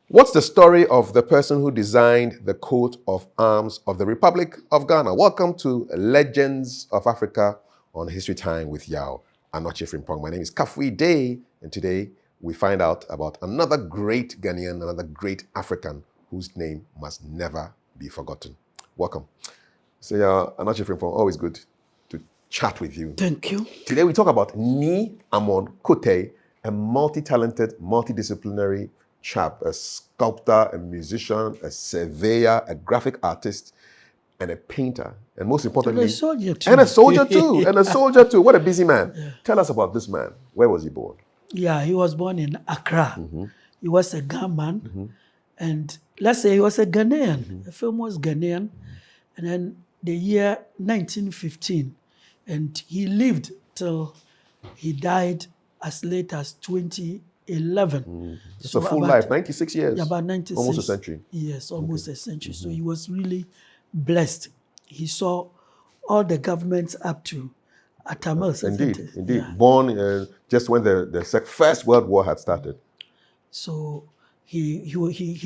What's the story of the person who designed the coat of arms of the Republic of Ghana? Welcome to Legends of Africa on History Time with Yao Anoche Frimpong. My name is Kafui Day, and today we find out about another great Ghanaian, another great African whose name must never be forgotten. Welcome. So, Yao Anoche Frimpong, always good to chat with you. Thank you. Today we talk about Nii Amon Kotei, a multi-talented, multidisciplinary chap, a sculptor, a musician, a surveyor, a graphic artist, and a painter. And most importantly, And a soldier too. And a soldier too. And a soldier too. What a busy man. Yeah. Tell us about this man. Where was he born? Yeah, he was born in Accra. He was a Ghanaian. And let's say he was a Ghanaian, a famous Ghanaian. And then the year 1915, and he lived till he died as late as 2011. It's a full life, 96 years. Yeah, about 96. Almost a century. Yes, almost a century. So he was really blessed. He saw all the governments up to Atamas. Indeed. Yeah. Born just when the First World War had started. So he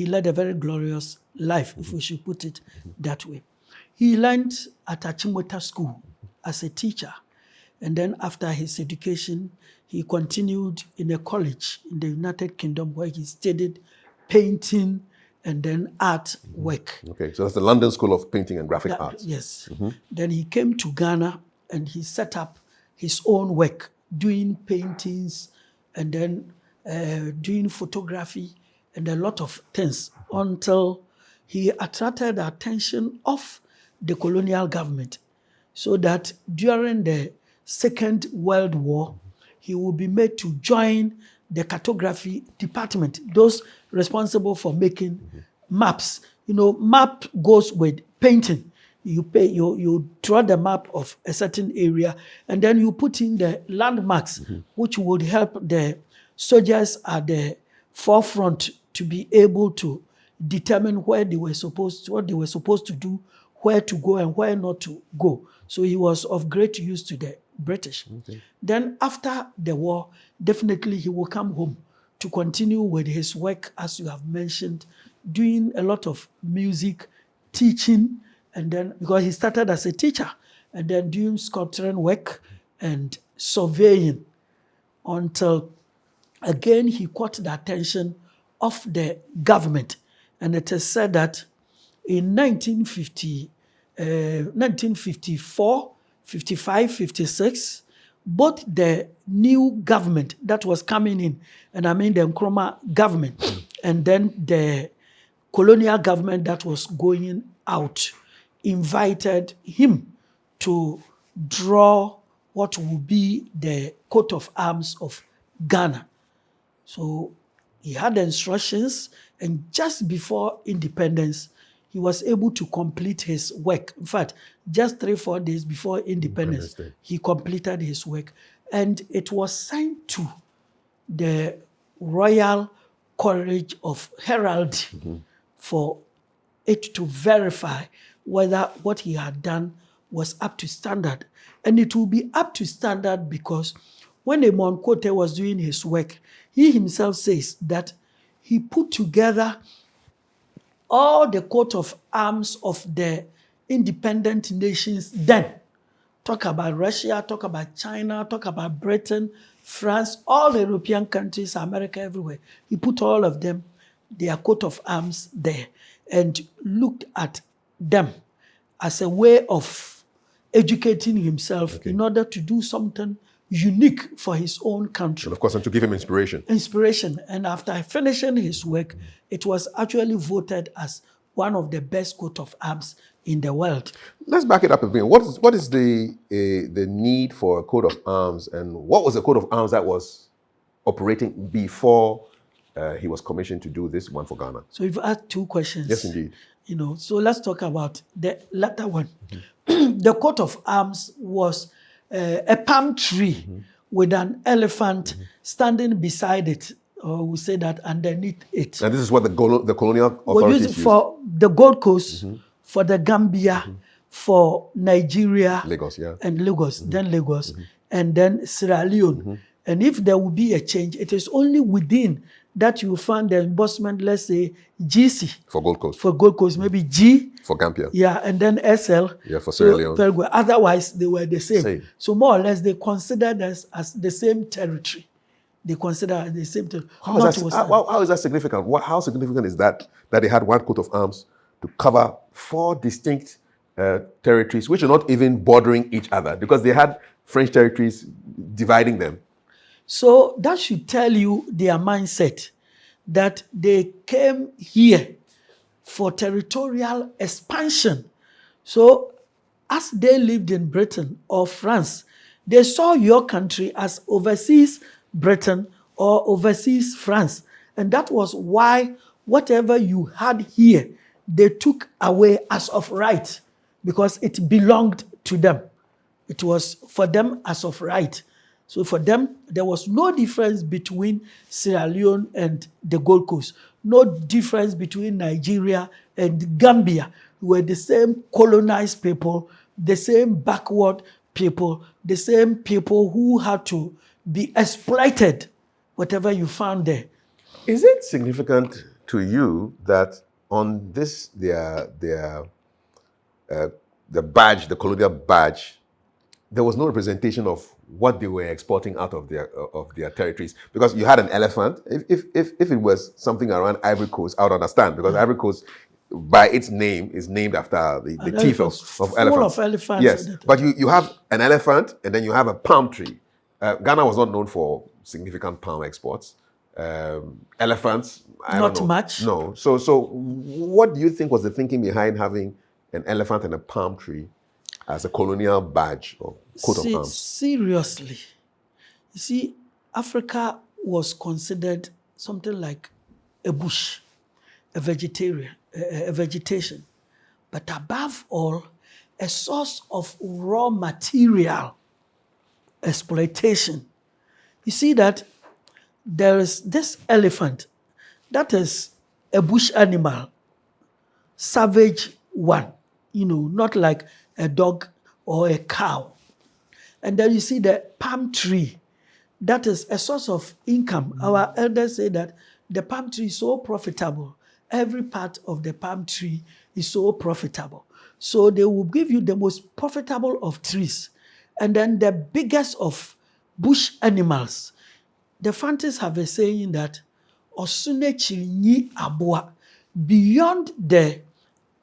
led a very glorious life, if we should put it that way. He learned at Achimota School as a teacher. And then after his education, he continued in a college in the United Kingdom where he studied painting and then art work. Okay, so that's the London School of Painting and Graphic Arts. Yes. Then he came to Ghana and he set up his own work, doing paintings and then doing photography and a lot of things until he attracted the attention of the colonial government, so that during the Second World War, he will be made to join the cartography department, those responsible for making maps. You know, map goes with painting. You draw the map of a certain area, and then you put in the landmarks, which would help the soldiers at the forefront to be able to determine where they were supposed to, what they were supposed to do, where to go and where not to go. So he was of great use to the British. Then after the war, definitely he will come home to continue with his work, as you have mentioned, doing a lot of music, teaching, and then, because he started as a teacher, and then doing sculptural work and surveying until, again, he caught the attention of the government. And it is said that in 1954, 55, 56, both the new government that was coming in, and I mean the Nkrumah government, and then the colonial government that was going out, invited him to draw what would be the coat of arms of Ghana. So he had the instructions, and just before independence, he was able to complete his work. In fact, just 3-4 days before independence, he completed his work. And it was sent to the Royal College of Herald for it to verify whether what he had done was up to standard. And it will be up to standard because when Amon Kotei was doing his work, he himself says that he put together all the coat of arms of the independent nations then. Talk about Russia, talk about China, talk about Britain, France, all the European countries, America, everywhere. He put all of them, their coat of arms there, and looked at them as a way of educating himself in order to do something unique for his own country. And of course, and to give him inspiration. And after finishing his work, it was actually voted as one of the best coat of arms in the world. Let's back it up a bit. What is the need for a coat of arms, and what was the coat of arms that was operating before he was commissioned to do this one for Ghana? So you've asked two questions. Yes, indeed. You know, so let's talk about the latter one. The coat of arms was a palm tree with an elephant standing beside it, or we say that underneath it. And this is what the colonial authorities used for the Gold Coast, for the Gambia, for Nigeria, Lagos, and Lagos, then Lagos, and then Sierra Leone. And if there will be a change, it is only within that you find the embossment, let's say GC For Gold Coast. for Gold Coast, maybe G. For Gambia. Yeah, and then SL. Yeah, for Sierra So Leone. very good. Otherwise, they were the same. Same. So more or less, they considered us as the same territory. They consider the same territory. How is that significant? How significant is that they had one coat of arms to cover 4 distinct territories, which are not even bordering each other, because they had French territories dividing them? So that should tell you their mindset, that they came here for territorial expansion. So as they lived in Britain or France, they saw your country as overseas Britain or overseas France. And that was why whatever you had here, they took away as of right, because it belonged to them. It was for them as of right. So for them, there was no difference between Sierra Leone and the Gold Coast. No difference between Nigeria and Gambia. We were the same colonized people, the same backward people, the same people who had to be exploited, whatever you found there. Is it significant to you that on this, the badge, the colonial badge, there was no representation of what they were exporting out of their territories? Because you had an elephant. If it was something around Ivory Coast, I would understand, because Ivory Coast, by its name, is named after the teeth of full elephants. of elephants. Yes, but you have an elephant, and then you have a palm tree. Ghana was not known for significant palm exports. Elephants, I don't know. Not much. No. So what do you think was the thinking behind having an elephant and a palm tree as a colonial badge or coat of arms? Seriously. You see, Africa was considered something like a bush, a vegetation, but above all, a source of raw material exploitation. You see that there is this elephant that is a bush animal, savage one, not like a dog or a cow. And then you see the palm tree, that is a source of income. Our elders say that the palm tree is so profitable. Every part of the palm tree is so profitable. So they will give you the most profitable of trees, and then the biggest of bush animals. The Fantis have a saying that Osune Chirinyi Abua, beyond the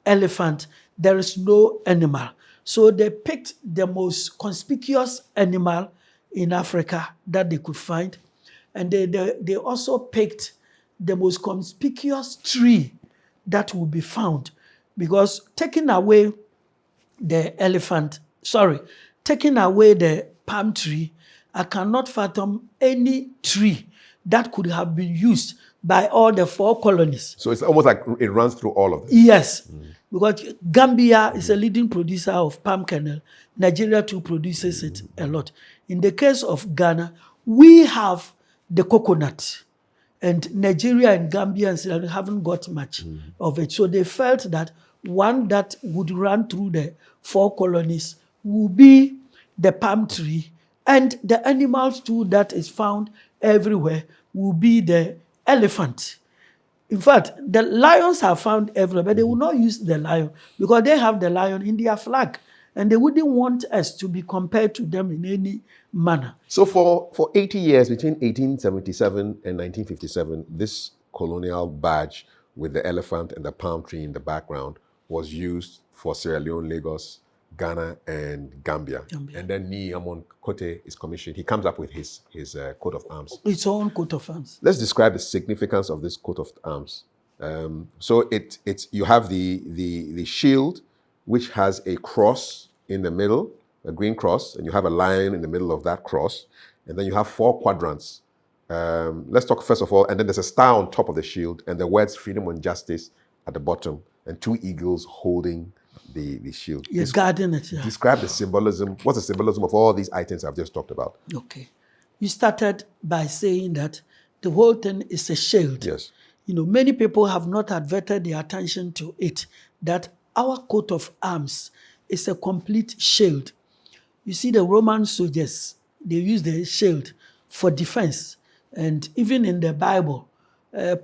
elephant, there is no animal. So they picked the most conspicuous animal in Africa that they could find. And they also picked the most conspicuous tree that would be found. Because taking away the palm tree, I cannot fathom any tree that could have been used by all the 4 colonies. So it's almost like it runs through all of them. Yes, because Gambia is a leading producer of palm kernel. Nigeria too produces it a lot. In the case of Ghana, we have the coconut, and Nigeria and Gambia and Sierra Leone haven't got much of it. So they felt that one that would run through the 4 colonies would be the palm tree, and the animals too that is found everywhere will be the elephant. In fact, the lions are found everywhere, but they will not use the lion because they have the lion in their flag, and they wouldn't want us to be compared to them in any manner. So for 80 years, between 1877 and 1957, this colonial badge with the elephant and the palm tree in the background was used for Sierra Leone, Lagos, Ghana, and Gambia. And then Nii Amon Kotei is commissioned. He comes up with his coat of arms. Its own coat of arms. Let's describe the significance of this coat of arms. So you have the shield, which has a cross in the middle, a green cross, and you have a lion in the middle of that cross, and then you have 4 quadrants. Let's talk first of all, and then there's a star on top of the shield, and the words freedom and justice at the bottom, and 2 eagles holding the shield. Yes, guarding it. Yeah. Describe the symbolism. What's the symbolism of all these items I've just talked about? Okay. You started by saying that the whole thing is a shield. Yes. Many people have not adverted their attention to it, that our coat of arms is a complete shield. You see, the Roman soldiers, they use the shield for defense. And even in the Bible,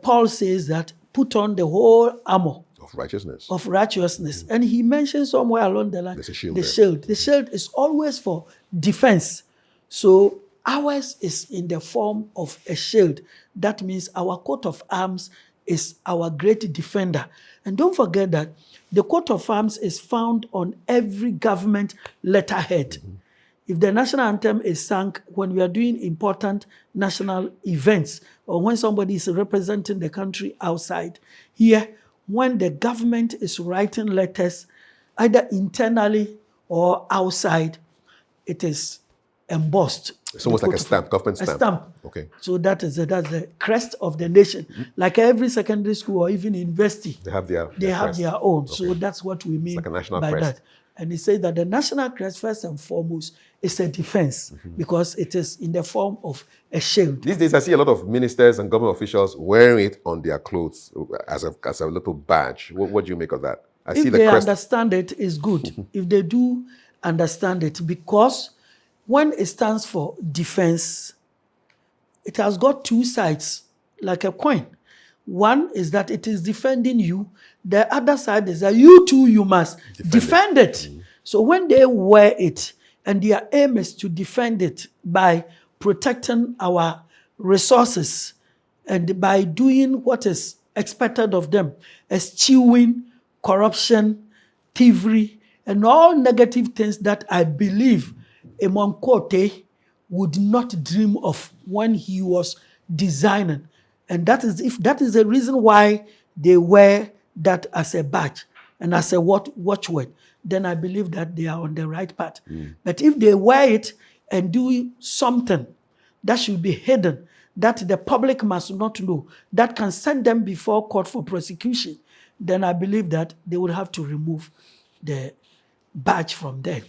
Paul says that put on the whole armor Of righteousness. of righteousness. And he mentions somewhere along the line There's a shield the there. shield. The shield is always for defense. So ours is in the form of a shield. That means our coat of arms is our great defender. And don't forget that the coat of arms is found on every government letterhead. If the national anthem is sung when we are doing important national events or when somebody is representing the country outside, here, when the government is writing letters, either internally or outside, it is embossed. It's almost like a stamp, government A stamp. stamp. Okay. So that's the crest of the nation. Like every secondary school or even university, They have their they have crest. their own. So that's what we mean like a national by crest. that. And he says that the national crest, first and foremost, is a defense because it is in the form of a shield. These days, I see a lot of ministers and government officials wearing it on their clothes as a little badge. What do you make of that? I see If the they crest. understand it, it's good. If they do understand it, because when it stands for defense, it has got two sides, like a coin. One is that it is defending you. The other side is that you too, you must defend it. So when they wear it, and their aim is to defend it by protecting our resources and by doing what is expected of them, eschewing corruption, thievery, and all negative things that I believe Amon Kotei would not dream of when he was designing. And that is the reason why they wear that as a badge and as a watchword, then I believe that they are on the right path. But if they wear it and do something that should be hidden, that the public must not know, that can send them before court for prosecution, then I believe that they would have to remove the badge from there.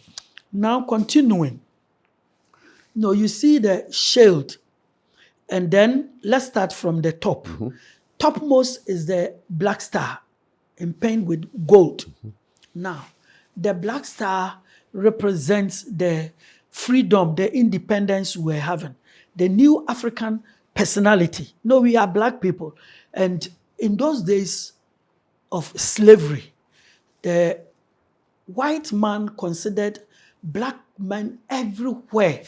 Now continuing. No, you see the shield. And then let's start from the top. Topmost is the black star, painted with gold. Now, the black star represents the freedom, the independence we're having, the new African personality. No, we are black people. And in those days of slavery, the white man considered black men everywhere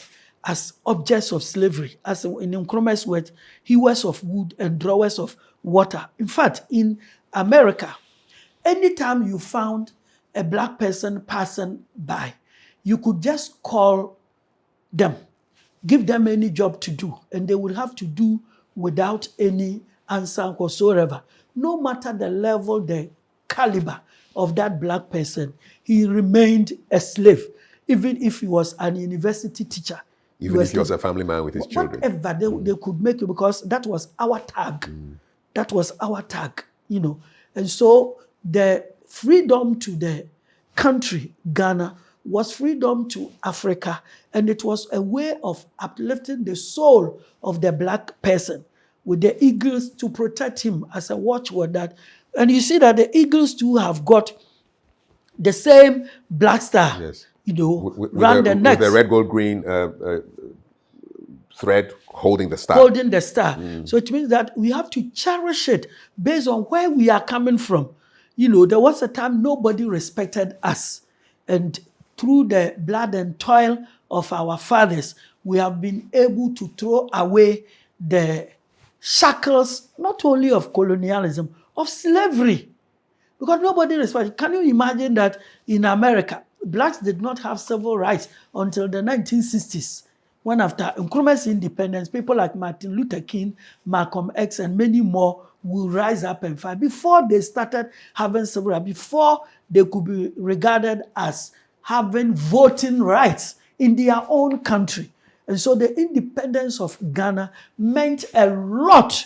as objects of slavery. As in Nkrumah's words, hewers of wood and drawers of water. In fact, in America, anytime you found a black person passing by, you could just call them, give them any job to do, and they would have to do without any answer whatsoever. No matter the level, the caliber of that black person, he remained a slave, even if he was an university teacher. Even if he was a family man with his children. Whatever they could make it, because that was our tag. That was our tag, you know. And so the freedom to the country, Ghana, was freedom to Africa. And it was a way of uplifting the soul of the black person with the eagles to protect him as a watchword. And you see that the eagles too have got the same black star, Yes. you know, With round the neck. With the red, gold, green thread holding the star. Holding the star. So it means that we have to cherish it based on where we are coming from. You know, there was a time nobody respected us. And through the blood and toil of our fathers, we have been able to throw away the shackles, not only of colonialism, of slavery. Because nobody respected. Can you imagine that in America, blacks did not have civil rights until the 1960s, when after Nkrumah's independence, people like Martin Luther King, Malcolm X, and many more will rise up and fight. Before they started having civil rights, before they could be regarded as having voting rights in their own country. And so the independence of Ghana meant a lot.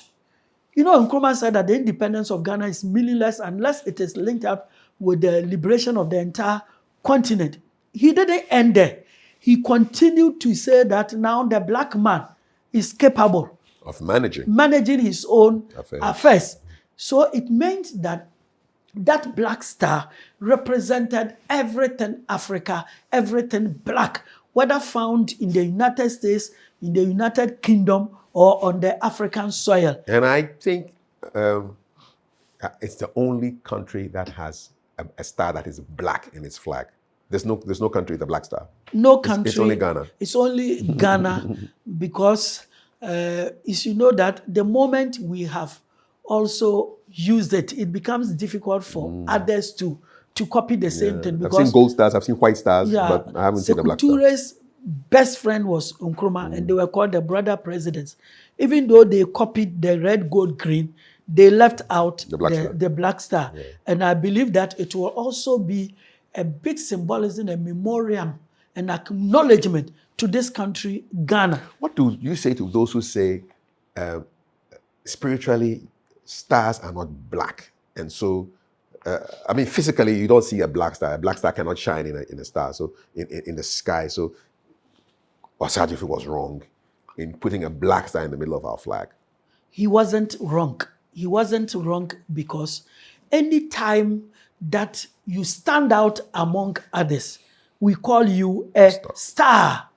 You know, Nkrumah said that the independence of Ghana is meaningless unless it is linked up with the liberation of the entire continent. He didn't end there. He continued to say that now the black man is capable of managing his own affairs. So it meant that that black star represented everything Africa, everything black, whether found in the United States, in the United Kingdom or on the African soil. And I think it's the only country that has a star that is black in its flag. There's no country with a black star. No country. It's only Ghana. It's only Ghana because as you know that the moment we have also used it, it becomes difficult for others to copy the same thing. Because I've seen gold stars, I've seen white stars, but I haven't seen a black star. Ture's best friend was Nkrumah, and they were called the brother presidents. Even though they copied the red, gold, green, they left out the black star. Yeah. And I believe that it will also be a big symbolism, a memoriam, an acknowledgement to this country, Ghana. What do you say to those who say spiritually stars are not black? And so, I mean, physically, you don't see a black star. A black star cannot shine in a star, so in the sky. So, Osagyefo was wrong in putting a black star in the middle of our flag. He wasn't wrong. He wasn't wrong because any time that you stand out among others, we call you a star.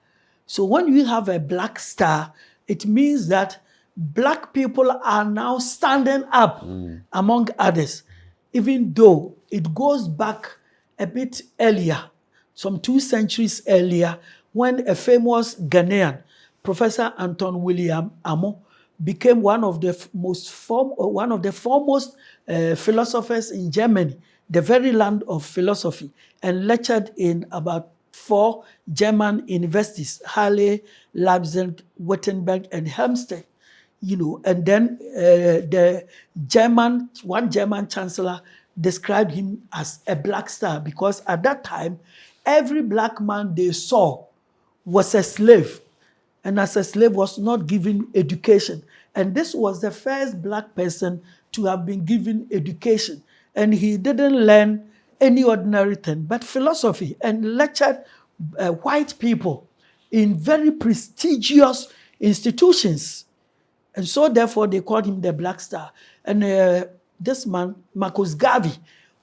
So when you have a black star, it means that black people are now standing up among others, even though it goes back a bit earlier, some 2 centuries earlier, when a famous Ghanaian, Professor Anton William Amo, became one of the foremost philosophers in Germany, the very land of philosophy, and lectured in about 4 German universities, Halle, Leipzig, Wittenberg, and Helmstedt. And then one German chancellor described him as a black star because at that time, every black man they saw was a slave. And as a slave was not given education. And this was the first black person to have been given education. And he didn't learn any ordinary thing, but philosophy, and lectured white people in very prestigious institutions. And so therefore they called him the Black Star. And this man, Marcus Garvey,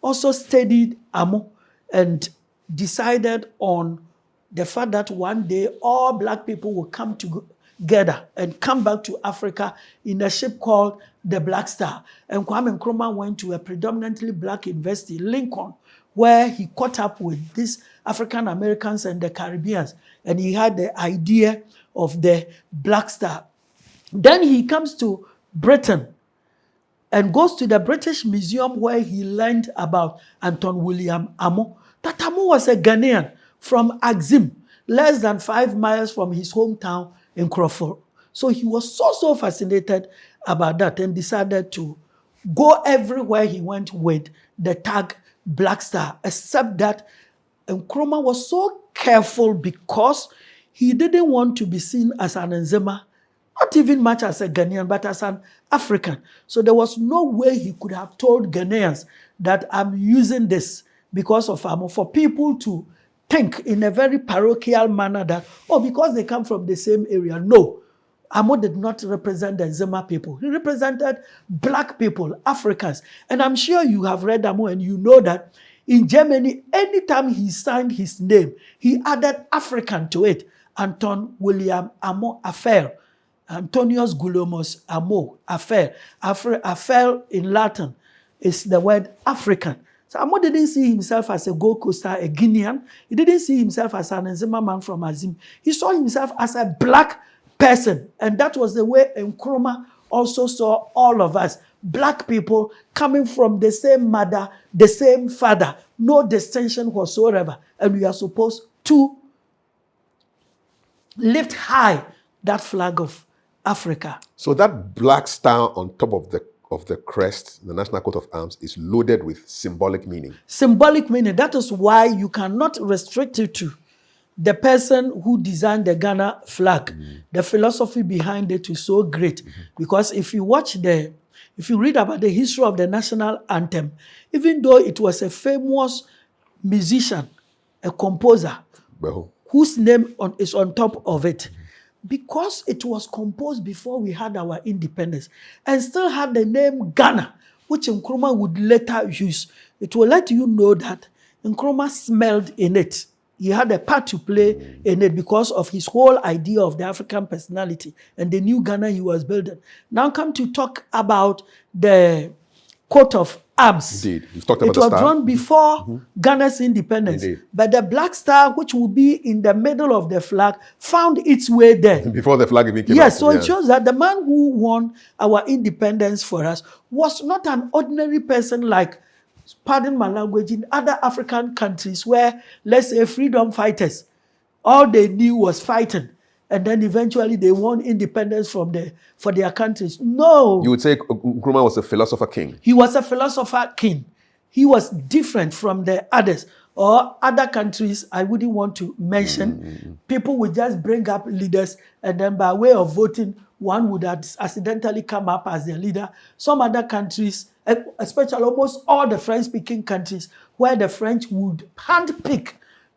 also studied Amo and decided on the fact that one day all black people will come together and come back to Africa in a ship called the Black Star. And Kwame Nkrumah went to a predominantly black university, Lincoln, where he caught up with these African Americans and the Caribbeans. And he had the idea of the Black Star. Then he comes to Britain and goes to the British Museum where he learned about Anton William Amo. That Amo was a Ghanaian from Axim, less than 5 miles from his hometown in Crawford. So he was so fascinated about that and decided to go everywhere he went with the tag Black Star, except that Nkrumah was so careful because he didn't want to be seen as an Nzema, not even much as a Ghanaian, but as an African. So there was no way he could have told Ghanaians that I'm using this because of Amo, for people to think in a very parochial manner that, because they come from the same area. No, Amo did not represent the Nzema people. He represented black people, Africans. And I'm sure you have read Amo and you know that in Germany, anytime he signed his name, he added African to it. Anton William Amo Affair. Antonius Guillermus Amo Affair. Affair in Latin is the word African. So Amo didn't see himself as a Gold Coaster, a Guinean. He didn't see himself as an Nzema man from Azim. He saw himself as a black person. And that was the way Nkrumah also saw all of us. Black people coming from the same mother, the same father. No distinction whatsoever. And we are supposed to lift high that flag of Africa. So that black star on top of the crest, the national coat of arms, is loaded with symbolic meaning. Symbolic meaning. That is why you cannot restrict it to the person who designed the Ghana flag. The philosophy behind it is so great. Because if you read about the history of the national anthem, even though it was a famous musician, a composer, whose name is on top of it, because it was composed before we had our independence and still had the name Ghana, which Nkrumah would later use, it will let you know that Nkrumah smelled in it. He had a part to play in it because of his whole idea of the African personality and the new Ghana he was building. Now come to talk about the coat of arms. Indeed. You've talked It about the was star. drawn before Ghana's independence. Indeed. But the black star, which will be in the middle of the flag, found its way there. Before the flag even came Yes, out. so it shows that the man who won our independence for us was not an ordinary person like, pardon my language, in other African countries where, let's say, freedom fighters, all they knew was fighting. And then eventually they won independence for their countries. No. You would say Nkrumah was a philosopher king. He was a philosopher king. He was different from the others. Or other countries I wouldn't want to mention. People would just bring up leaders, and then by way of voting, one would accidentally come up as the leader. Some other countries, especially almost all the French-speaking countries, where the French would handpick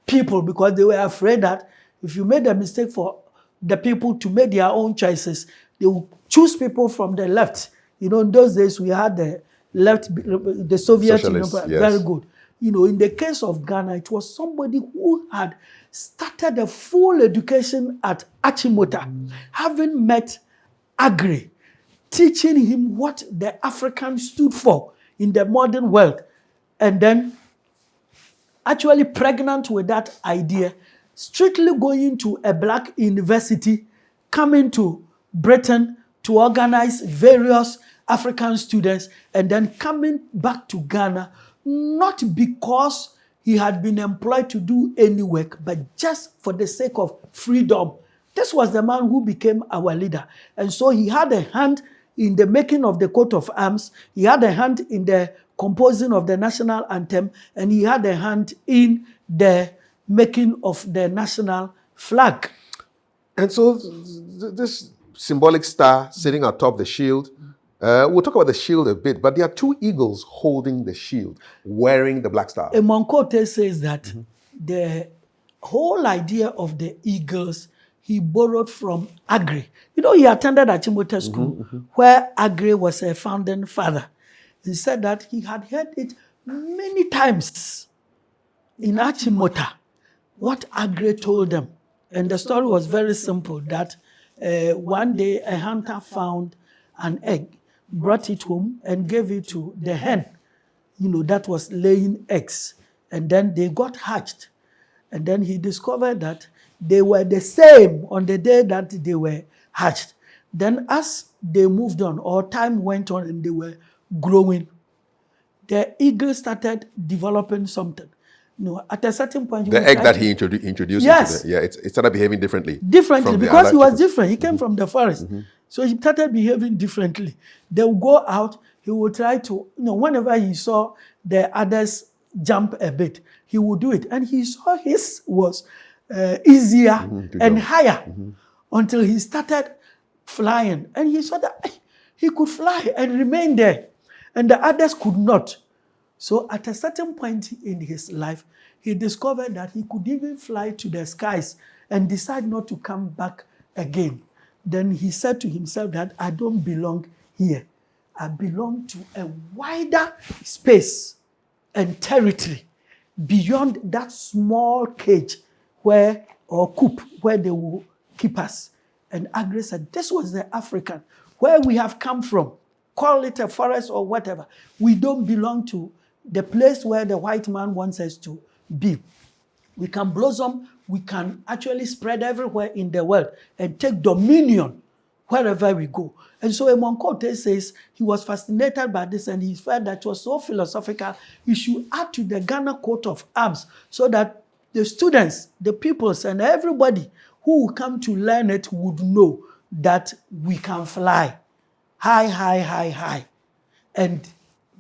people because they were afraid that if you made a mistake for the people to make their own choices, they would choose people from the left. You know, in those days we had the left, the Soviet Union, Socialists, yes. very good. You know, in the case of Ghana, it was somebody who had started a full education at Achimota, having met Agri, teaching him what the African stood for in the modern world, and then actually pregnant with that idea, strictly going to a black university, coming to Britain to organize various African students, and then coming back to Ghana, not because he had been employed to do any work, but just for the sake of freedom. This was the man who became our leader. And so he had a hand in the making of the coat of arms, he had a hand in the composing of the national anthem, and he had a hand in the making of the national flag. And so this symbolic star sitting atop the shield, we'll talk about the shield a bit, but there are two eagles holding the shield, wearing the black star. Amon Kotei says that the whole idea of the eagles he borrowed from Agri. You know, he attended Achimota School, where Agri was a founding father. He said that he had heard it many times in Achimota, what Agri told them. And the story was very simple, that one day a hunter found an egg, brought it home and gave it to the hen, you know, that was laying eggs. And then they got hatched. And then he discovered that they were the same on the day that they were hatched. Then as they moved on, or time went on and they were growing, the eagle started developing something. You know, at a certain point, the egg that he introduced, yes, into it started behaving differently. Differently, because he was different. He came from the forest. So he started behaving differently. They would go out, he would try to, you know, whenever he saw the others jump a bit, he would do it. And he saw his was easier and higher until he started flying. And he saw that he could fly and remain there, and the others could not. So at a certain point in his life, he discovered that he could even fly to the skies and decide not to come back again. Then he said to himself that I don't belong here. I belong to a wider space and territory beyond that small cage where, or coop, where they will keep us. And Agri said, this was the African, where we have come from. Call it a forest or whatever. We don't belong to the place where the white man wants us to be. We can blossom, we can actually spread everywhere in the world and take dominion wherever we go. And so Amon Kotei says he was fascinated by this, and he felt that it was so philosophical, he should add to the Ghana coat of arms so that the students, the pupils, and everybody who will come to learn it would know that we can fly high, high, high, high. And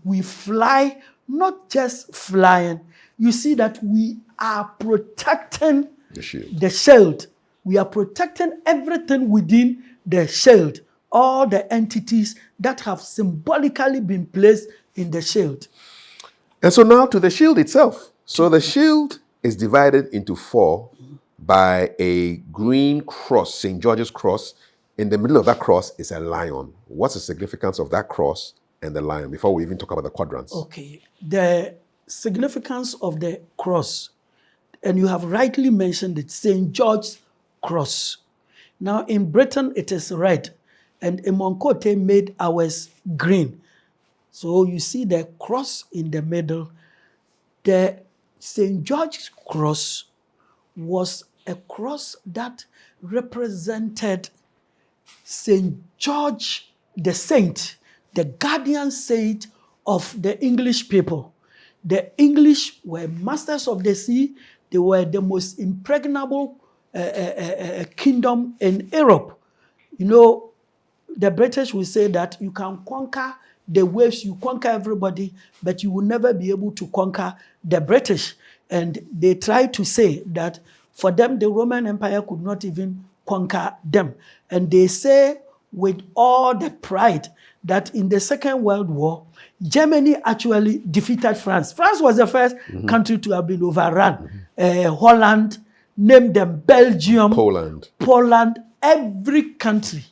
we fly, not just flying. You see that we are protecting the shield. We are protecting everything within the shield, all the entities that have symbolically been placed in the shield. And so now to the shield itself. So the shield is divided into four by a green cross, St. George's cross. In the middle of that cross is a lion. What's the significance of that cross and the lion before we even talk about the quadrants? Okay. The significance of the cross, and you have rightly mentioned it, St. George's Cross. Now in Britain it is red, and Amon Kotei made ours green. So you see the cross in the middle. The St. George's Cross was a cross that represented St. George the Saint, the guardian saint of the English people. The English were masters of the sea. They were the most impregnable kingdom in Europe. You know, the British will say that you can conquer the waves, you conquer everybody, but you will never be able to conquer the British. And they try to say that for them, the Roman Empire could not even conquer them. And they say with all the pride that in the Second World War, Germany actually defeated France. France was the first country to have been overrun. Holland, named them Belgium, Poland, every country.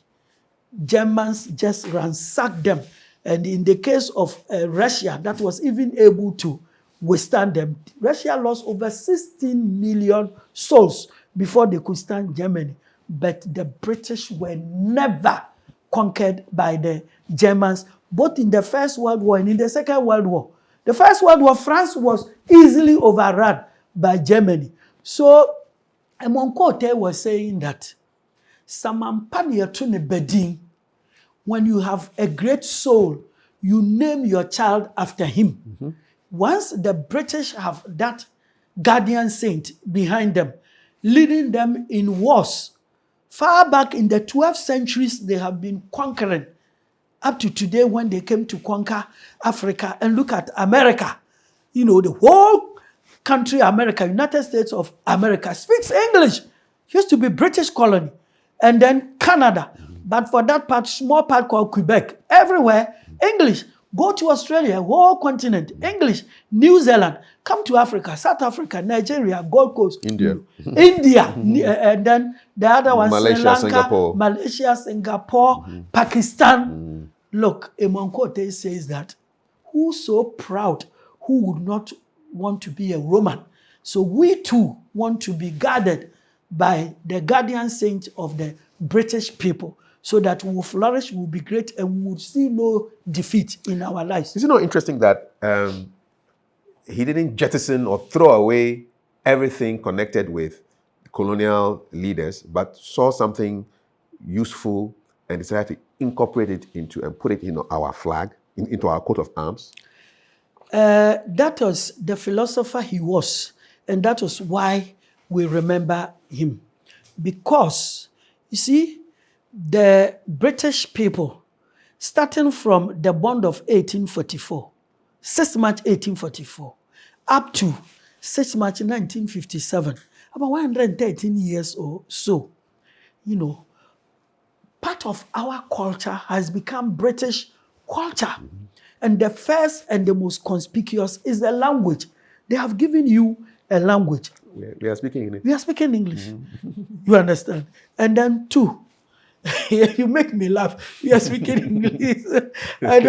Germans just ransacked them. And in the case of Russia, that was even able to withstand them. Russia lost over 16 million souls before they could stand Germany. But the British were never conquered by the Germans, both in the First World War and in the Second World War. The First World War, France was easily overrun by Germany. So Amon Kotei was saying that when you have a great soul, you name your child after him. Once the British have that guardian saint behind them, leading them in wars, far back in the 12th centuries, they have been conquering, up to today when they came to conquer Africa. And look at America. You know, the whole country, America, United States of America, speaks English. Used to be British colony. And then Canada. But for that part, small part called Quebec, everywhere, English. Go to Australia, whole continent, English. New Zealand, come to Africa, South Africa, Nigeria, Gold Coast. India. And then the other one, Malaysia, Sri Lanka, Singapore. Malaysia, Singapore, Pakistan. Look, Amon Kotei says that who's so proud, who would not want to be a Roman? So we too want to be guarded by the guardian saint of the British people, so that we will flourish, we will be great, and we will see no defeat in our lives. Is it not interesting that he didn't jettison or throw away everything connected with colonial leaders, but saw something useful and decided to incorporate it into and put it in our flag, into our coat of arms? That was the philosopher he was, and that was why we remember him. Because, you see, the British people, starting from the bond of 1844, 6 March 1844, up to 6 March 1957, about 113 years or so, you know, part of our culture has become British culture. And the first and the most conspicuous is the language. They have given you a language. We are speaking English. We are speaking English. You understand? And then two, you make me laugh. We are speaking English. And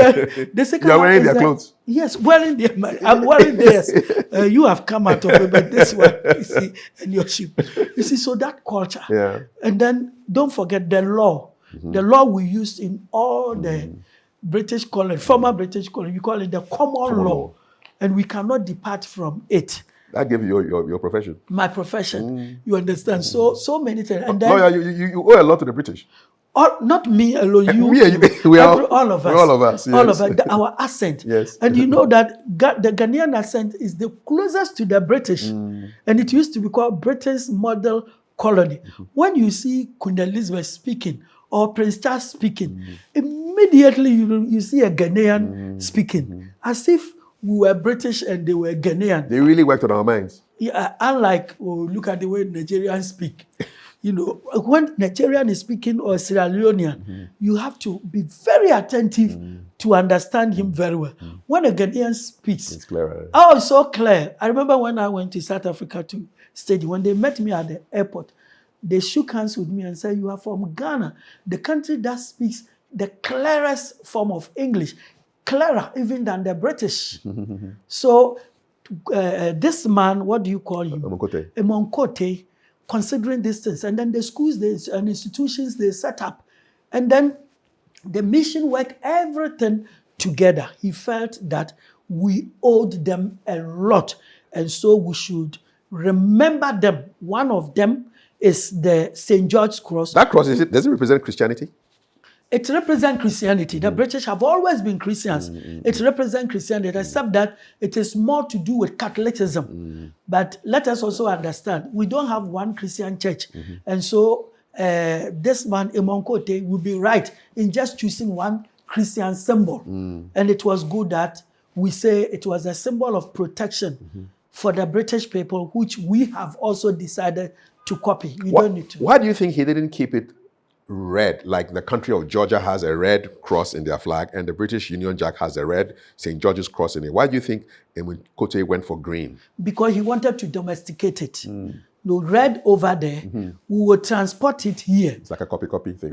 the second you are one wearing is their that, clothes. Yes, wearing their. I'm wearing theirs. You have come out of it, but this one, you see, and your sheep. You see, so that culture. Yeah. And then don't forget the law. The law we used in all the British colony, former British colony, we call it the common law. And we cannot depart from it. That gave you your profession. My profession. You understand? So many things. And then, Lawyer, you owe a lot to the British. Not me alone, you, all of us. All of us, yes. All of us, our accent. Yes. And you know that the Ghanaian accent is the closest to the British. And it used to be called Britain's model colony. When you see Queen Elizabeth speaking or Prince Charles speaking, immediately you see a Ghanaian speaking, as if we were British and they were Ghanaian. They really worked on our minds. Yeah, unlike, look at the way Nigerians speak. You know, when Nigerian is speaking or Sierra Leonean, you have to be very attentive to understand him very well. When a Ghanaian speaks, It's clearer. oh, it's so clear. I remember when I went to South Africa to study, when they met me at the airport, they shook hands with me and said, "You are from Ghana, the country that speaks the clearest form of English, clearer even than the British." So this man, what do you call him? Amon Kotei. Amon Kotei, considering these things. And then the schools and institutions they set up. And then the mission worked everything together. He felt that we owed them a lot. And so we should remember them. One of them is the St. George's Cross. That cross, does it represent Christianity? It represents Christianity. The British have always been Christians. It represents Christianity, except that it is more to do with Catholicism. But let us also understand, we don't have one Christian church. And so this man, Amon Kotei, would be right in just choosing one Christian symbol. And it was good that we say it was a symbol of protection for the British people, which we have also decided to copy. We don't need to. Why do you think he didn't keep it red, like the country of Georgia has a red cross in their flag and the British Union Jack has a red St. George's cross in it? Why do you think Amon Kotei went for green? Because he wanted to domesticate it. No, red over there, we will transport it here. It's like a copy thing.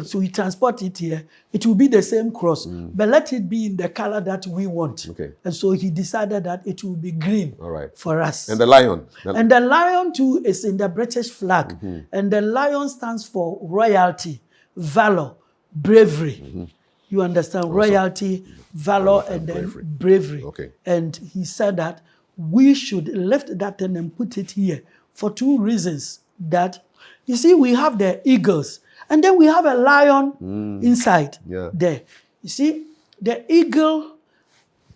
So we transport it here. It will be the same cross, but let it be in the color that we want. Okay. And so he decided that it will be green for us. And the lion? And the lion too is in the British flag. And the lion stands for royalty, valor, bravery. You understand? Also, royalty, valor, and then bravery. Okay. And he said that we should lift that thing and put it here for two reasons. That, you see, we have the eagles, and then we have a lion inside there. You see, the eagle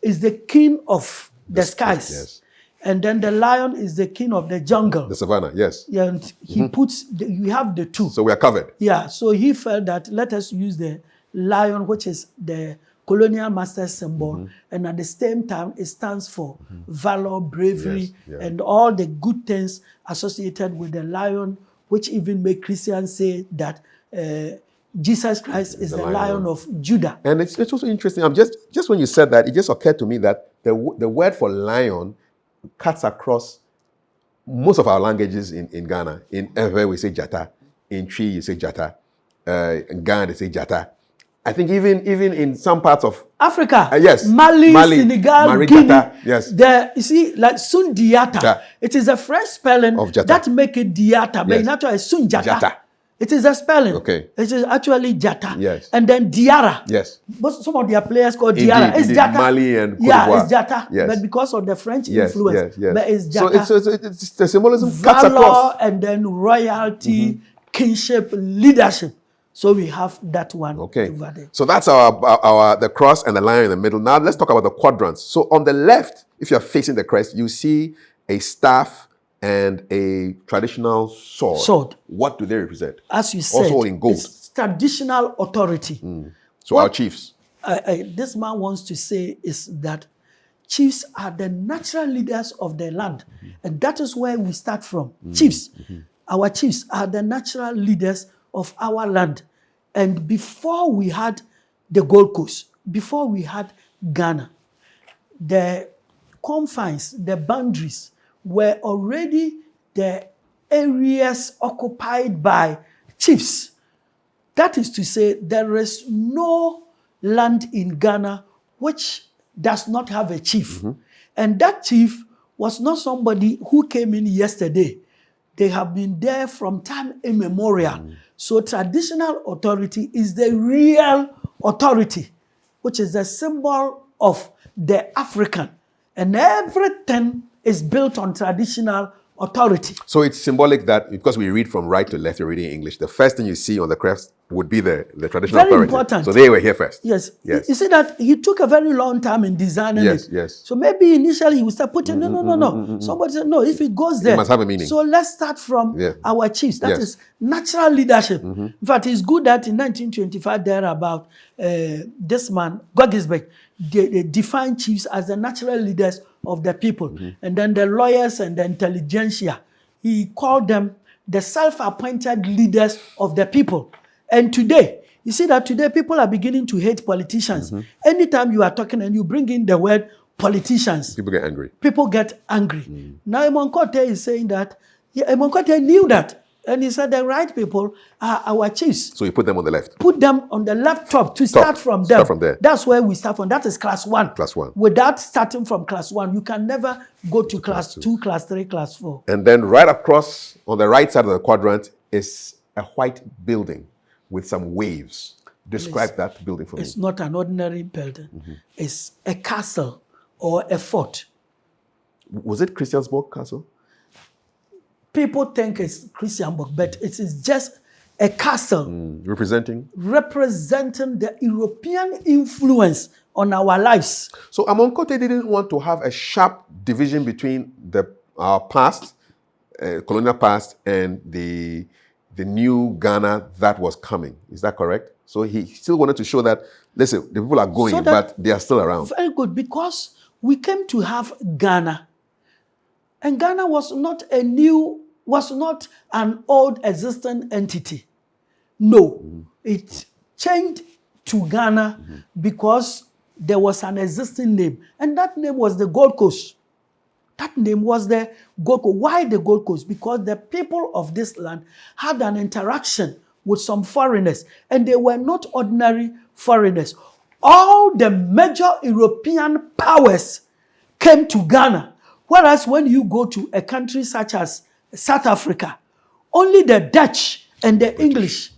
is the king of the skies. Yes. And then the lion is the king of the jungle. The savannah, yes. Yeah, and he puts, we have the two. So we are covered. Yeah, so he felt that let us use the lion, which is the colonial master symbol, and at the same time, it stands for valor, bravery, and all the good things associated with the lion, which even make Christians say that Jesus Christ is the lion of Judah. And it's also interesting. Just when you said that, it just occurred to me that the word for lion cuts across most of our languages in Ghana. In Ewe, we say jata. In Twi, you say jata. In Ghana, they say jata. I think even in some parts of Africa, yes, Mali, Senegal, Guinea, yes. You see, like Sundiata, it is a French spelling of jata that make it diata, but in actual Sunjata. It is a spelling. Okay. It is actually jata. Yes. And then diara. Yes. But some of their players call diara. It's jata. Mali and Cote d'Ivoire. It's jata. Yes. But because of the French influence, but it's jata. So it's the symbolism cuts across. And then royalty, kingship, leadership. So we have that one. Okay. Over there. So that's our the cross and the lion in the middle. Now let's talk about the quadrants. So on the left, if you're facing the crest, you see a staff and a traditional sword. What do they represent? As you said, also in gold. It's traditional authority. So our chiefs. This man wants to say is that chiefs are the natural leaders of the land. And that is where we start from. Chiefs. Our chiefs are the natural leaders of our land. And before we had the Gold Coast, before we had Ghana, the confines, the boundaries were already the areas occupied by chiefs. That is to say, there is no land in Ghana which does not have a chief. And that chief was not somebody who came in yesterday. They have been there from time immemorial. So traditional authority is the real authority, which is the symbol of the African. And everything is built on traditional authority. So it's symbolic that because we read from right to left, you're reading English, the first thing you see on the crest would be the traditional authority. Very important. So they were here first. Yes. You see that he took a very long time in designing it. Yes. So maybe initially he would start putting, no. Somebody said, no, if it goes there. It must have a meaning. So let's start from our chiefs. That is natural leadership. In fact, it's good that in 1925, thereabout, this man, Gogisbeck, they defined chiefs as the natural leaders of the people. And then the lawyers and the intelligentsia, he called them the self-appointed leaders of the people. And today, you see that today people are beginning to hate politicians. Anytime you are talking and you bring in the word politicians, people get angry. Now Amon Kotei is saying that Amon Kotei knew that And he said the right people are our chiefs. So you put them on the left. Put them on the left top to start from them. Start from there. That's where we start from. That is class 1. Class 1. Without starting from class 1, you can never go to class 2, class 3, class 4. And then right across on the right side of the quadrant is a white building with some waves. Describe that building for me. It's not an ordinary building. It's a castle or a fort. Was it Christiansborg Castle? People think it's Christiansborg, but it is just a castle Representing the European influence on our lives. So Amon Kotei didn't want to have a sharp division between our past, colonial past, and the new Ghana that was coming. Is that correct? So he still wanted to show that, listen, the people are going, but they are still around. Very good, because we came to have Ghana. And Ghana was not an old existing entity. No, it changed to Ghana because there was an existing name. And that name was the Gold Coast. That name was the Gold Coast. Why the Gold Coast? Because the people of this land had an interaction with some foreigners, and they were not ordinary foreigners. All the major European powers came to Ghana. Whereas when you go to a country such as South Africa, only the Dutch and the English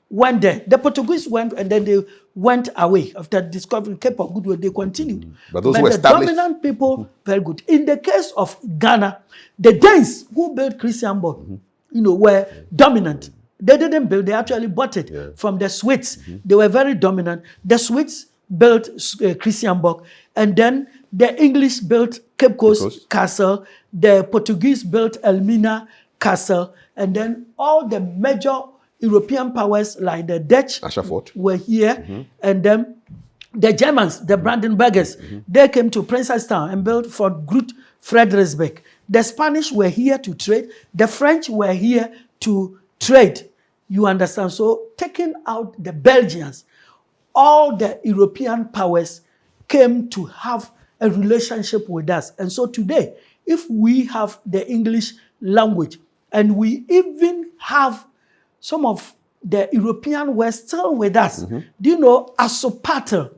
went there. The Portuguese went, and then they went away after discovering Cape of Good Hope. They continued. But those were established. Dominant people, very good. In the case of Ghana, the Danes who built Christiansborg, were dominant. They didn't build; they actually bought it from the Swedes. They were very dominant. The Swedes built Christiansborg, and then the English built Cape Coast Castle. The Portuguese built Elmina Castle, and then all the major European powers like the Dutch were here, and then the Germans, the Brandenburgers, they came to Princetown and built Fort Groot Fredericksburg. The Spanish were here to trade. The French were here to trade. You understand? So taking out the Belgians, all the European powers came to have a relationship with us. And so today, if we have the English language and we even have some of the European words still with us, do you know Asopata,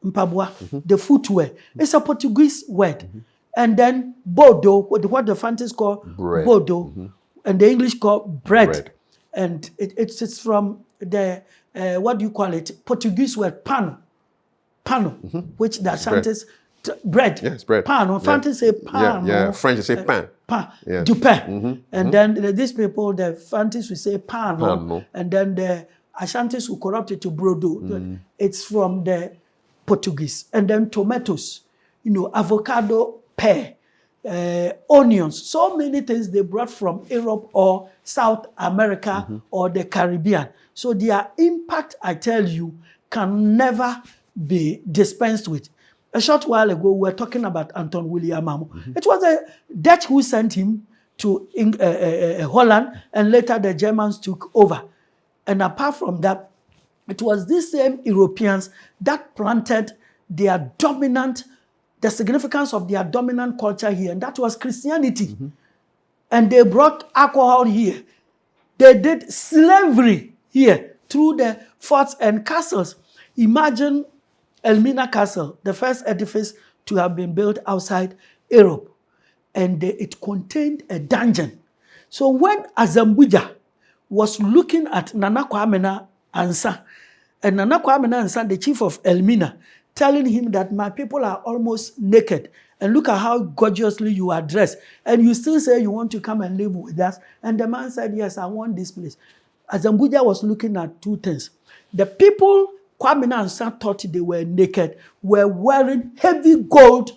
Mpabwa, the footwear, it's a Portuguese word. And then Bodo, what the Fantis call Bodo, and the English call bread. And it's from the, what do you call it, Portuguese word pano, which the Ashantis, bread. Yes, bread. Pan. Fantis say pan. Yeah. French say pain. Pan. Du pain. And then these people, the Fantis will say pan. And then the Ashantis will corrupt it to brodo. It's from the Portuguese. And then tomatoes, avocado, pear, onions, so many things they brought from Europe or South America or the Caribbean. So their impact, I tell you, can never be dispensed with. A short while ago, we were talking about Anton William Amo. It was the Dutch who sent him to Holland, and later the Germans took over. And apart from that, it was these same Europeans that planted their the significance of their dominant culture here, and that was Christianity. And they brought alcohol here. They did slavery here through the forts and castles. Imagine Elmina Castle, the first edifice to have been built outside Europe. And it contained a dungeon. So when Azambuja was looking at Nana Kwame Ansa, and Nana Kwame Ansa, the chief of Elmina, telling him that my people are almost naked, and look at how gorgeously you are dressed, and you still say you want to come and live with us. And the man said, yes, I want this place. Azambuja was looking at two things. The people Kwame Ansa thought they were naked were wearing heavy gold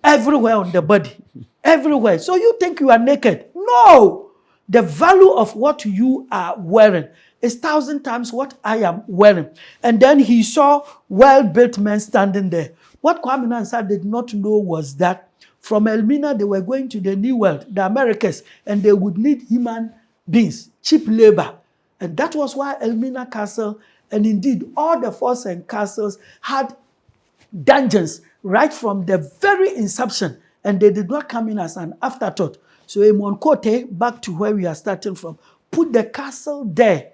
everywhere on the body. Everywhere. So you think you are naked? No! The value of what you are wearing is 1,000 times what I am wearing. And then he saw well-built men standing there. What Kwame Ansa did not know was that from Elmina, they were going to the New World, the Americas, and they would need human beings, cheap labor. And that was why Elmina Castle, and indeed all the forts and castles, had dungeons right from the very inception, and they did not come in as an afterthought. So Amon Kotei, back to where we are starting from, put the castle there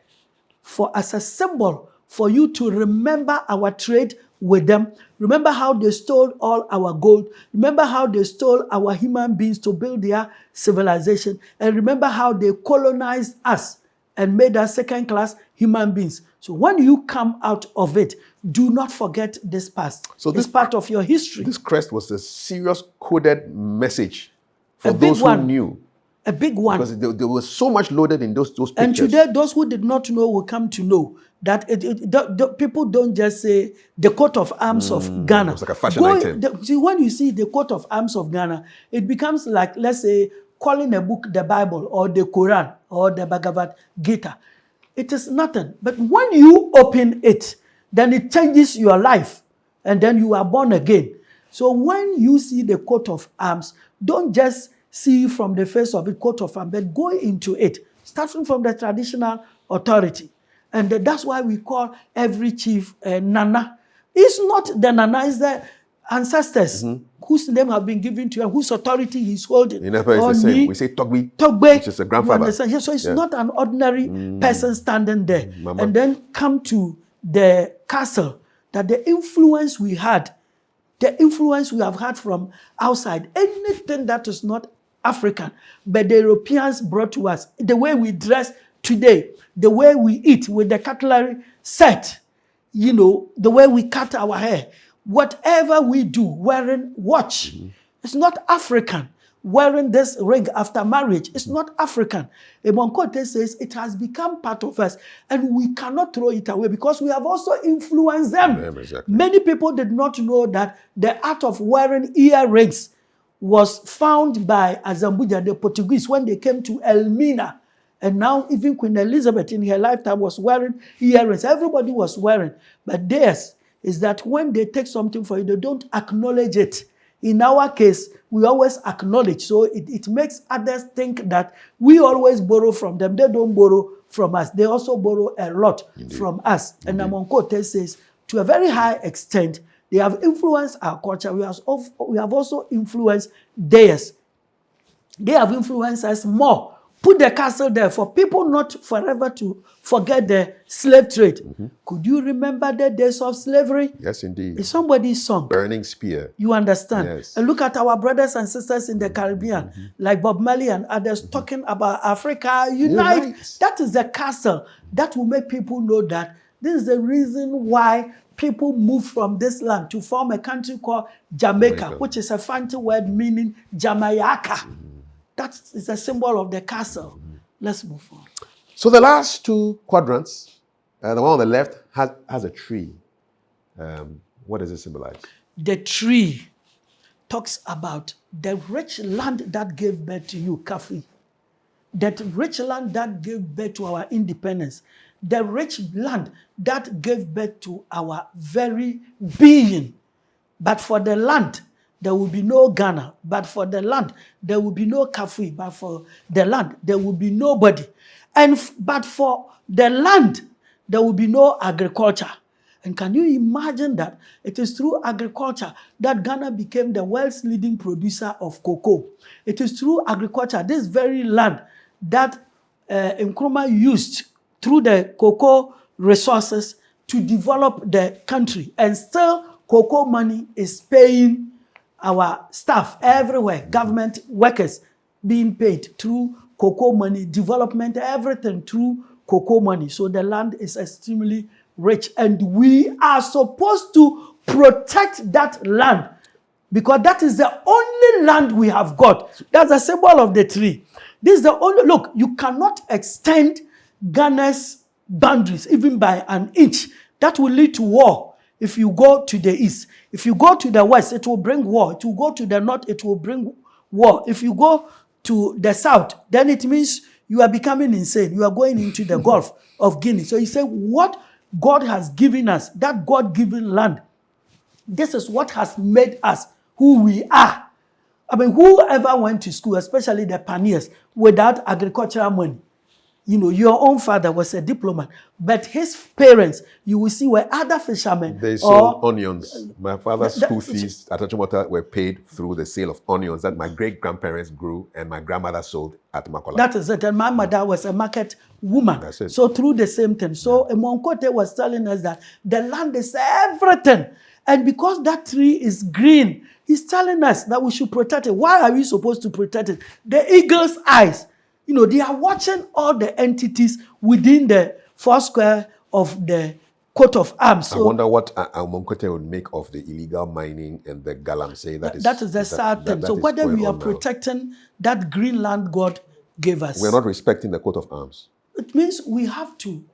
as a symbol for you to remember our trade with them. Remember how they stole all our gold. Remember how they stole our human beings to build their civilization. And remember how they colonized us and made us second-class human beings. So when you come out of it, do not forget this past. So this part of your history. This crest was a serious coded message for those who knew. A big one. Because there was so much loaded in those pictures. And today, those who did not know will come to know that people don't just say the coat of arms of Ghana. It's like a fashion item. When you see the coat of arms of Ghana, it becomes like, let's say, calling a book the Bible or the Quran or the Bhagavad Gita. It is nothing. But when you open it, then it changes your life. And then you are born again. So when you see the coat of arms, don't just see from the face of it, coat of arms, but go into it, starting from the traditional authority. And that's why we call every chief Nana. It's not the Nana, it's the ancestors whose name have been given to you, whose authority he's holding. In Nepal, it's the same. We say Togbe, which is a grandfather. So it's not an ordinary person standing there. And then come to the castle, that the influence we had, the influence we have had from outside, anything that is not African, but the Europeans brought to us, the way we dress today, the way we eat with the cutlery set, the way we cut our hair, whatever we do, wearing watch, it's not African. Wearing this ring after marriage, it's not African. Amon Kotei says it has become part of us and we cannot throw it away because we have also influenced them. Yeah, exactly. Many people did not know that the art of wearing earrings was found by Azambuja, the Portuguese, when they came to Elmina. And now even Queen Elizabeth in her lifetime was wearing earrings. Everybody was wearing. But theirs is that when they take something for you, they don't acknowledge it. In our case, we always acknowledge. So it makes others think that we always borrow from them. They don't borrow from us. They also borrow a lot from us. And Amon Kotei says, to a very high extent, they have influenced our culture. We have also influenced theirs. They have influenced us more. Put the castle there for people not forever to forget the slave trade. Could you remember the days of slavery? Yes, indeed. It's somebody's song. Burning spear. You understand? Yes. And look at our brothers and sisters in the Caribbean, like Bob Marley and others, talking about Africa Unite. That is the castle that will make people know that this is the reason why people moved from this land to form a country called Jamaica, which is a fancy word meaning Jamaica. That is a symbol of the castle. Let's move on. So the last two quadrants, the one on the left has a tree. What does it symbolize? The tree talks about the rich land that gave birth to you, Kafi. That rich land that gave birth to our independence. The rich land that gave birth to our very being. But for the land, there will be no Ghana. But for the land, there will be no Kafi. But for the land, there will be nobody. But for the land, there will be no agriculture. And can you imagine that? It is through agriculture that Ghana became the world's leading producer of cocoa. It is through agriculture, this very land, that Nkrumah used through the cocoa resources to develop the country. And still, cocoa money is paying our staff everywhere, government workers being paid through cocoa money, development, everything through cocoa money. So the land is extremely rich, and we are supposed to protect that land because that is the only land we have got. That's a symbol of the tree. This is the only, look, you cannot extend Ghana's boundaries even by an inch. That will lead to war. If you go to the east, if you go to the west, it will bring war. It will go to the north, it will bring war. If you go to the south, then it means you are becoming insane. You are going into the Gulf of Guinea. So he said, what God has given us, that God-given land, this is what has made us who we are. I mean, whoever went to school, especially the pioneers, without agricultural money? You know, your own father was a diplomat, but his parents, you will see, were other fishermen. They sold onions. My father's school fees at Achimota were paid through the sale of onions that my great-grandparents grew and my grandmother sold at Makola. That is it. And my mother was a market woman. That's it. So through the same thing. So Amon Kotei was telling us that the land is everything. And because that tree is green, he's telling us that we should protect it. Why are we supposed to protect it? The eagle's eyes, you know, they are watching all the entities within the four square of the coat of arms. So I wonder what Amon Kotei would make of the illegal mining and the galamsey. that is the sad thing. So is whether going we are on now. protecting that green land God gave us, We're not respecting the coat of arms. it means we have to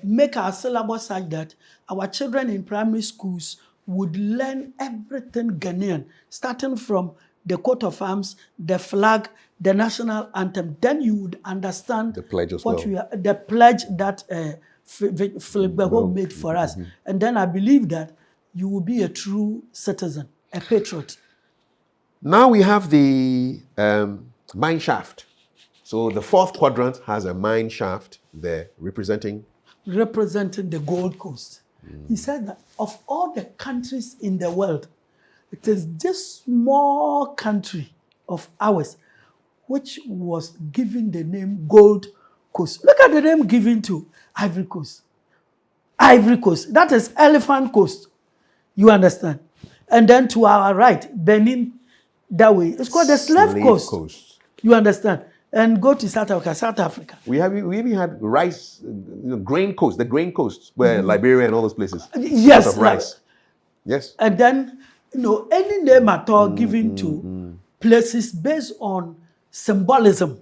make our syllabus such that our children in primary schools would learn everything Ghanaian, starting from the coat of arms, the flag, the national anthem. Then you would understand The pledge as what well. we are, the pledge that Philip Bego made for us. And then I believe that you will be a true citizen, a patriot. Now we have the mine shaft. So the fourth quadrant has a mine shaft there representing the Gold Coast. He said that of all the countries in the world, it is this small country of ours which was given the name Gold Coast. Look at the name given to Ivory Coast. Ivory Coast, that is Elephant Coast. You understand? And then to our right, Benin, that way. It's called the Slave Coast. You understand? And go to South Africa. We even had rice, grain coast, the grain coast, where Liberia and all those places. Yes. Of rice. Yes. And then, any name at all given to places based on symbolism,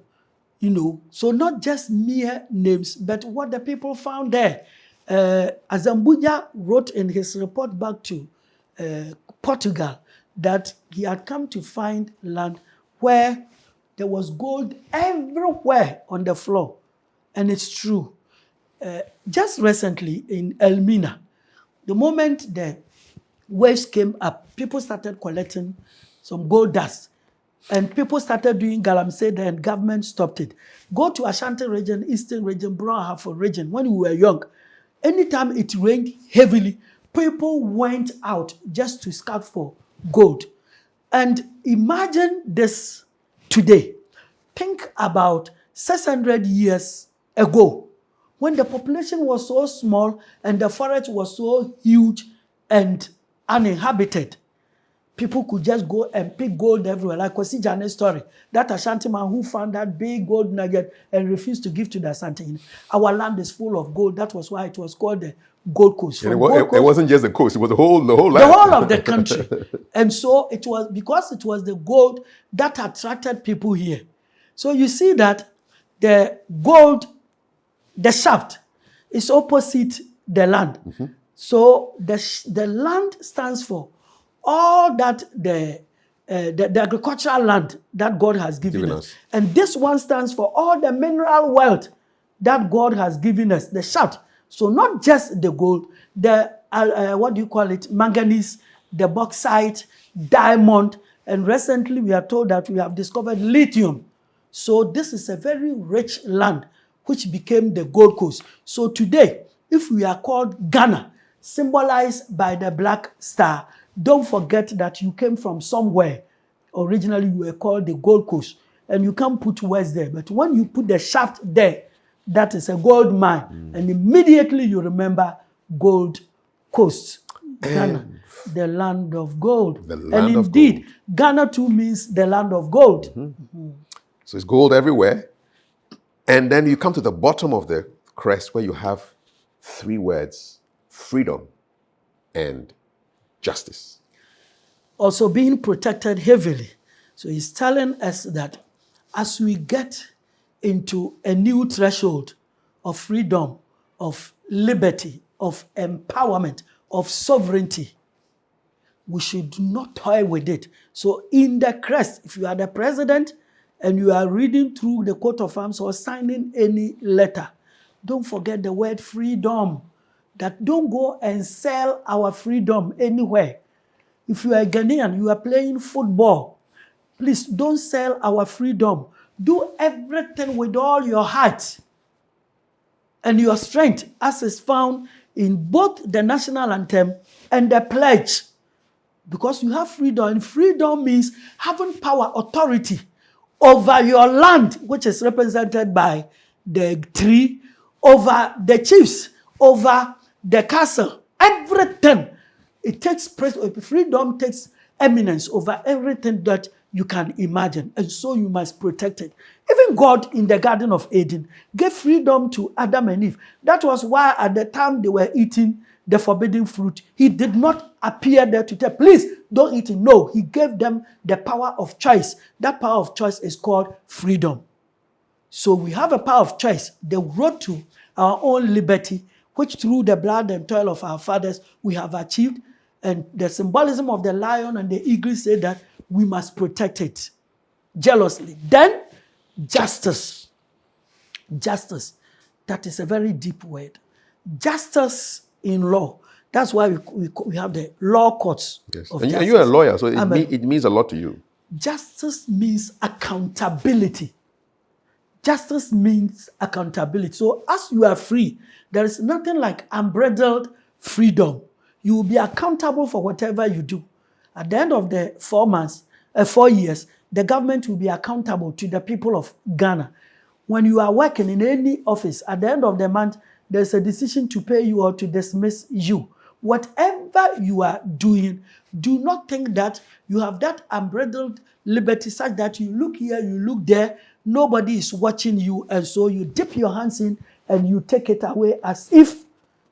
so not just mere names, but what the people found there. Azambuja wrote in his report back to Portugal that he had come to find land where there was gold everywhere on the floor. And it's true. Just recently in Elmina, the moment the waves came up, people started collecting some gold dust. And people started doing galamsey there, and government stopped it. Go to Ashanti region, Eastern region, Brown Harbour region, when we were young. Anytime it rained heavily, people went out just to scout for gold. And imagine this today. Think about 600 years ago, when the population was so small and the forest was so huge and uninhabited. People could just go and pick gold everywhere. Like Kwesi Jane's story, that Ashanti man who found that big gold nugget and refused to give to the Ashanti. Our land is full of gold. That was why it was called the Gold Coast. And it wasn't just the coast; it was the whole land. The whole of the country. And so it was because it was the gold that attracted people here. So you see that the gold, the shaft, is opposite the land. So the land stands for all that the agricultural land that God has given us. And this one stands for all the mineral wealth that God has given us, the shaft. So not just the gold, the, manganese, the bauxite, diamond, and recently we are told that we have discovered lithium. So this is a very rich land which became the Gold Coast. So today, if we are called Ghana, symbolized by the black star, don't forget that you came from somewhere. Originally, you were called the Gold Coast, and you can't put words there. But when you put the shaft there, that is a gold mine, and immediately you remember Gold Coast, Ghana, the land of gold. And indeed, Ghana too means the land of gold. So it's gold everywhere. And then you come to the bottom of the crest where you have three words: freedom and justice. Also being protected heavily. So he's telling us that as we get into a new threshold of freedom, of liberty, of empowerment, of sovereignty, we should not toy with it. So in the crest, if you are the president and you are reading through the coat of arms or signing any letter, don't forget the word freedom. That don't go and sell our freedom anywhere. If you are a Ghanaian, you are playing football, please don't sell our freedom Do everything with all your heart and your strength, as is found in both the national anthem and the pledge. Because you have freedom, and freedom means having power, authority over your land, which is represented by the tree, over the chiefs, over the castle, everything. It takes freedom takes eminence over everything that you can imagine, and so you must protect it. Even God in the Garden of Eden gave freedom to Adam and Eve. That was why at the time they were eating the forbidden fruit, he did not appear there to tell, please don't eat it. No, he gave them the power of choice. That power of choice is called freedom. So we have a power of choice, the road to our own liberty, which through the blood and toil of our fathers we have achieved. And the symbolism of the lion and the eagle say that we must protect it jealously. Then justice. Justice. That is a very deep word. Justice in law. That's why we have the law courts. Yes. Of And justice. you're a lawyer, so it means a lot to you. Justice means accountability. Justice means accountability. So as you are free, there is nothing like unbridled freedom. You will be accountable for whatever you do. At the end of the 4 years, the government will be accountable to the people of Ghana. When you are working in any office, at the end of the month, there's a decision to pay you or to dismiss you. Whatever you are doing, do not think that you have that unbridled liberty such that you look here, you look there, nobody is watching you, and so you dip your hands in and you take it away as if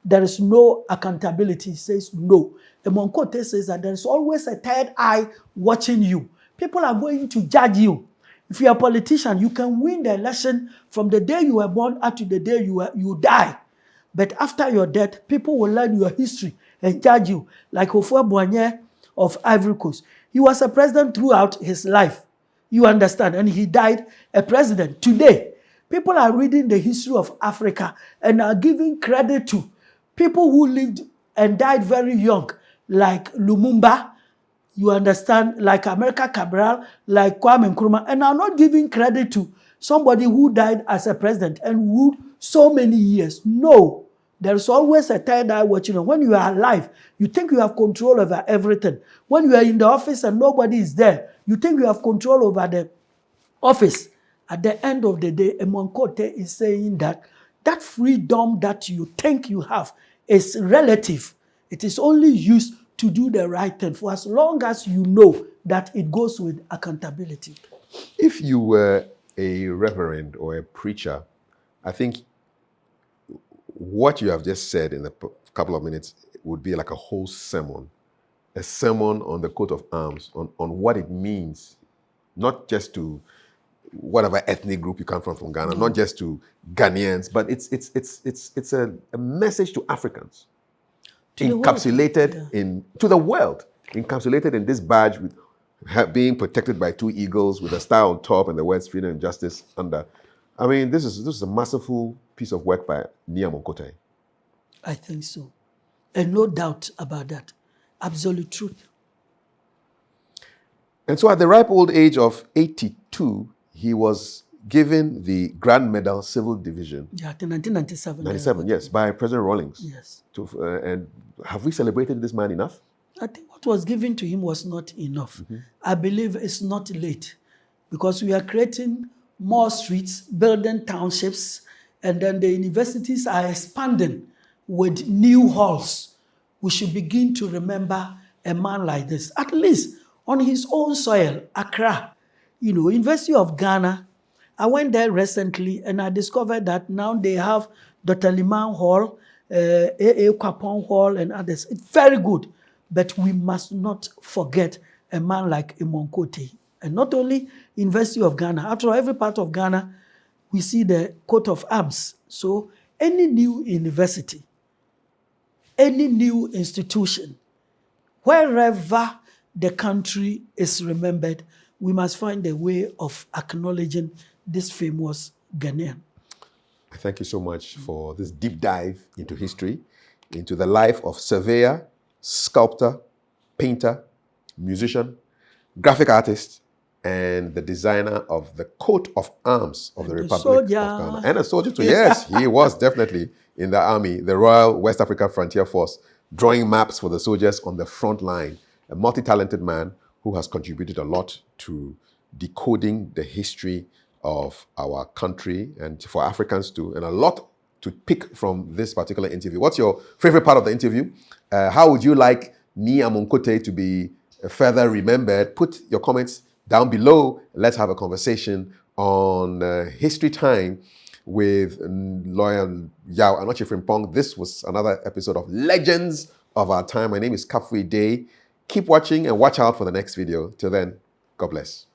there is no accountability. He says no. Amon Kotei says that there is always a third eye watching you. People are going to judge you. If you are a politician, you can win the election from the day you were born up to the day you die. But after your death, people will learn your history and judge you. Like Houphouët Boigny of Ivory Coast. He was a president throughout his life. You understand? And he died a president. Today, people are reading the history of Africa and are giving credit to people who lived and died very young, like Lumumba, you understand, like America Cabral, like Kwame Nkrumah, and are not giving credit to somebody who died as a president and ruled so many years. No. There's always a third eye watching you. When you are alive, you think you have control over everything. When you are in the office and nobody is there, you think you have control over the office. At the end of the day, Amon Kotei is saying that that freedom that you think you have is relative. It is only used to do the right thing for as long as you know that it goes with accountability. If you were a reverend or a preacher, I think what you have just said in a couple of minutes would be like a whole sermon, a sermon on the coat of arms, on what it means, not just to whatever ethnic group you come from Ghana, not just to Ghanaians, but it's a message to Africans, encapsulated to the world, encapsulated in this badge with being protected by two eagles with a star on top and the words freedom and justice under. I mean, this is a masterful piece of work by Nii Amon Kotei. I think so. And no doubt about that. Absolute truth. And so at the ripe old age of 82, he was given the Grand Medal Civil Division. Yeah, in 1997. 97, yes, by President Rawlings. Yes. And have we celebrated this man enough? I think what was given to him was not enough. I believe it's not late because we are creating more streets, building townships, and then the universities are expanding with new halls. We should begin to remember a man like this, at least on his own soil, Accra. You know, University of Ghana. I went there recently and I discovered that now they have Dr. Liman Hall, A.A. Kwapon Hall, and others. It's very good. But we must not forget a man like Amon Kotei. And not only University of Ghana. After all, every part of Ghana, we see the coat of arms. So any new university, any new institution, wherever the country is remembered, we must find a way of acknowledging this famous Ghanaian. Thank you so much for this deep dive into history, into the life of surveyor, sculptor, painter, musician, graphic artist, and the designer of the coat of arms of the the Republic of soldier. Ghana. And a soldier too. Yes, he was definitely in the army, the Royal West African Frontier Force, drawing maps for the soldiers on the front line. A multi-talented man who has contributed a lot to decoding the history of our country and for Africans too, and a lot to pick from this particular interview. What's your favorite part of the interview? How would you like Nii Amon Kotei to be further remembered? Put your comments down below. Let's have a conversation on History Time with lawyer Yao Anoche Frimpong. This was another episode of Legends of Our Time. My name is Kafui Day. Keep watching and watch out for the next video. Till then, God bless.